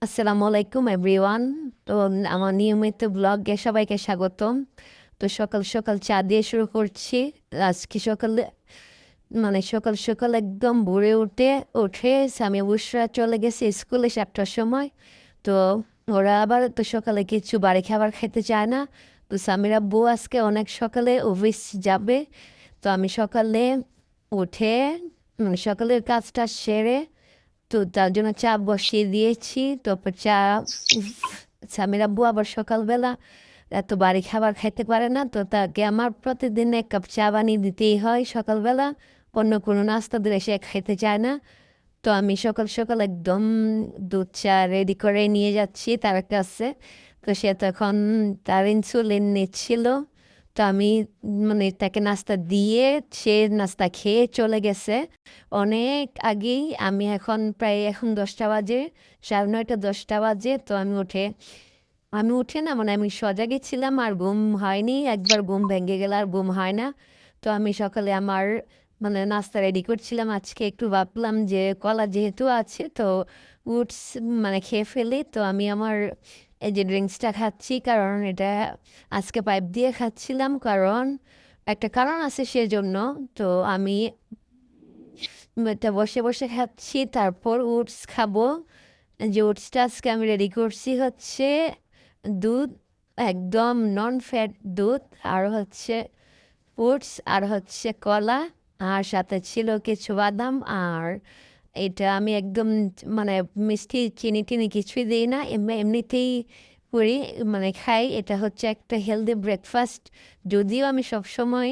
আসসালামু আলাইকুম এভরিওয়ান। তো আমার নিয়মিত ব্লগে সবাইকে স্বাগতম। তো সকাল সকাল চা দিয়ে শুরু করছি। আজকে সকালে সকাল সকাল একদম ভোরে উঠে আমি অবশ্যই চলে গেছি স্কুলে 7টার সময়। তো ওরা আবার তো সকালে কিছু বাড়ি খাবার খেতে চায় না। তো স্বামীর আব্বু আজকে অনেক সকালে অফিস যাবে। তো আমি সকালে উঠে সকালের কাজটা সেরে তো তার জন্য চা বসিয়ে দিয়েছি। তারপর স্বামীর আব্বু আবার সকালবেলা এত বাড়ি খাবার খাইতে পারে না, তো তাকে আমার প্রতিদিন 1 কাপ চা বানিয়ে দিতেই হয় সকালবেলা। অন্য কোনো নাস্তা দিলে সে খাইতে চায় না। তো আমি সকাল সকাল একদম দুধ চা রেডি করে নিয়ে যাচ্ছি তার কাছে। তো সে তখন তার ইনসুলিন নিচ্ছিল। তো আমি তাকে নাস্তা দিয়ে সে নাস্তা খেয়ে চলে গেছে অনেক আগেই। এখন 10টা বাজে, 9:30 10টা বাজে। তো আমি উঠে না আমি সজাগই ছিলাম আর ঘুম হয়নি, একবার ঘুম ভেঙে গেলে আর ঘুম হয় না। তো আমি সকালে আমার নাস্তা রেডি করছিলাম। আজকে একটু ভাবলাম যে কলা যেহেতু আছে তো উঠস খেয়ে ফেলি। তো আমি আমার এই যে ড্রিঙ্কসটা খাচ্ছি, কারণ এটা আজকে পাইপ দিয়ে খাচ্ছিলাম, কারণ একটা কারণ আছে সেজন্য। তো আমি এটা বসে বসে খাচ্ছি, তারপর ওটস খাবো। যে ওটসটা আজকে আমি রেডি করছি হচ্ছে দুধ, একদম নন ফ্যাট দুধ, আর হচ্ছে ওটস, আর হচ্ছে কলা, আর সাথে ছিল কিছু বাদাম। আর এটা আমি একদম মানে মিষ্টি চিনি টিনি কিছুই দিই না, এমনিতেই করি খাই। এটা হচ্ছে একটা হেলদি ব্রেকফাস্ট। যদিও আমি সবসময়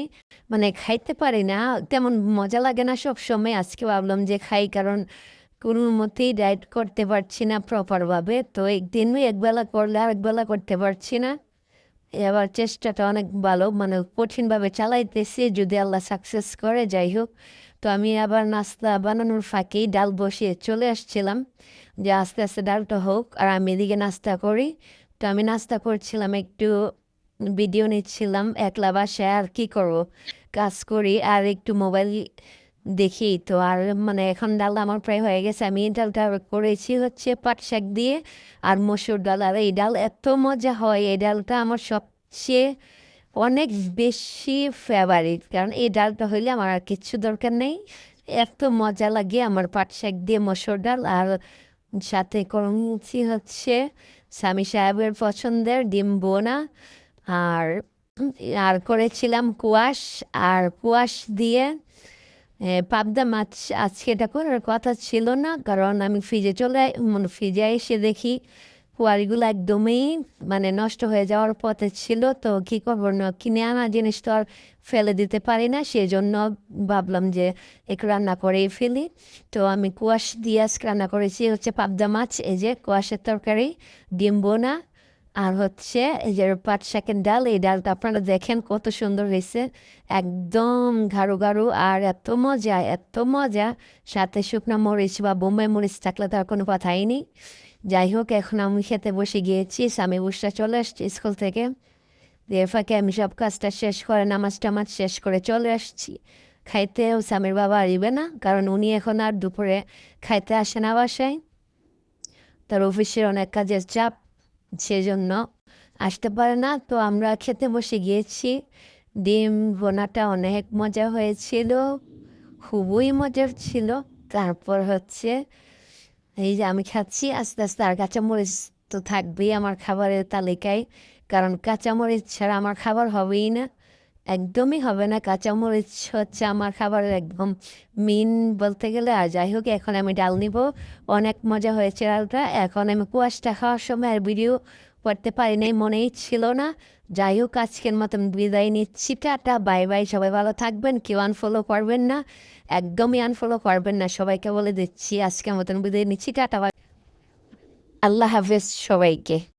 খাইতে পারি না, তেমন মজা লাগে না সবসময়। আজকে ভাবলাম যে খাই, কারণ কোনো মতেই ডায়েট করতে পারছি না প্রপারভাবে। তো একদিনই একবেলা করলে আর একবেলা করতে পারছি না। এবার চেষ্টাটা অনেক ভালো, কঠিনভাবে চালাইতেছি, যদি আল্লাহ সাকসেস করে যাই হোক। তো আমি আবার নাস্তা বানানোর ফাঁকেই ডাল বসিয়ে চলে আসছিলাম যে আস্তে আস্তে ডালটা হোক আর আমি এদিকে নাস্তা করি। তো আমি নাস্তা করছিলাম, একটু ভিডিও নিচ্ছিলাম, একলা বাসায় আর কি করব, কাজ করি আর একটু মোবাইল দেখি। তো আর এখন ডাল আমার প্রায় হয়ে গেছে। আমি এই ডালটা করেছি হচ্ছে পাট শাক দিয়ে আর মসুর ডাল। আর এই ডাল এত মজা হয়, এই ডালটা আমার সবচেয়ে অনেক বেশি ফেভারিট, কারণ এই ডালটা হইলে আমার আর কিচ্ছু দরকার নেই। এত মজা লাগে আমার পাট শাক দিয়ে মসুর ডাল। আর সাথে করছি হচ্ছে স্বামী সাহেবের পছন্দের ডিম বোনা। আর আর করেছিলাম কুয়াশ, আর কুয়াশ দিয়ে পাবদা মাছ। আজকে এটা করার কথা ছিল না, কারণ আমি ফ্রিজে এসে দেখি কোয়ারিগুলো একদমই নষ্ট হয়ে যাওয়ার পথে ছিল। তো কী করবো, না কিনে আনা জিনিস তো আর ফেলে দিতে পারি না, সেজন্য ভাবলাম যে একটু রান্না করেই ফেলি। তো আমি কুয়াশ দিয়ে আজকে রান্না করেছি হচ্ছে পাবদা মাছ, এই যে কুয়াশের তরকারি, ডিম বোনা, আর হচ্ছে এই যে পাট শাকের ডাল। এই ডালটা আপনারা দেখেন কত সুন্দর হয়েছে, একদম গাঢ় গাঢ়, আর এত মজা এত মজা। সাথে শুকনো মরিচ বা বোম্বাই মরিচ থাকলে তার কোনো কথাই নেই। যাই হোক, এখন আমি খেতে বসে গিয়েছি। স্বামী বুসরা চলে আসছে স্কুল থেকে। এর ফাঁকে আমি সব কাজটা শেষ করে নামাজ টামাজ শেষ করে চলে আসছি খাইতেও। স্বামীর বাবা আসবে না, কারণ উনি এখন আর দুপুরে খাইতে আসে না বাসায়, তার অফিসের অনেক কাজের চাপ, সেজন্য আসতে পারে না। তো আমরা খেতে বসে গিয়েছি। ডিম ভোনাটা অনেক মজা হয়েছিল, খুবই মজার ছিল। তারপর হচ্ছে এই যে আমি খাচ্ছি আস্তে আস্তে। আর কাঁচামরিচ তো থাকবেই আমার খাবারের তালিকায়, কারণ কাঁচামরিচ ছাড়া আমার খাবার হবেই না, একদমই হবে না। কাঁচামরিচ হচ্ছে আমার খাবারের একদম মেন বলতে গেলে। আর যাই হোক, এখন আমি ডাল নিব। অনেক মজা হয়েছে ডালটা। এখন আমি কুয়াশটা খাওয়ার সময় আর ভিডিও করতে পারি নাই, মনেই ছিল না। যাই হোক, আজকের মতন বিদায় নিচ্ছি, টাটা বাই বাই। সবাই ভালো থাকবেন, কেউ আনফলো করবেন না, একদমই আনফলো করবেন না, সবাইকে বলে দিচ্ছি। আজকের মতন বিদায় নিচ্ছি, টাটা বাই, আল্লাহ হাফেজ সবাইকে।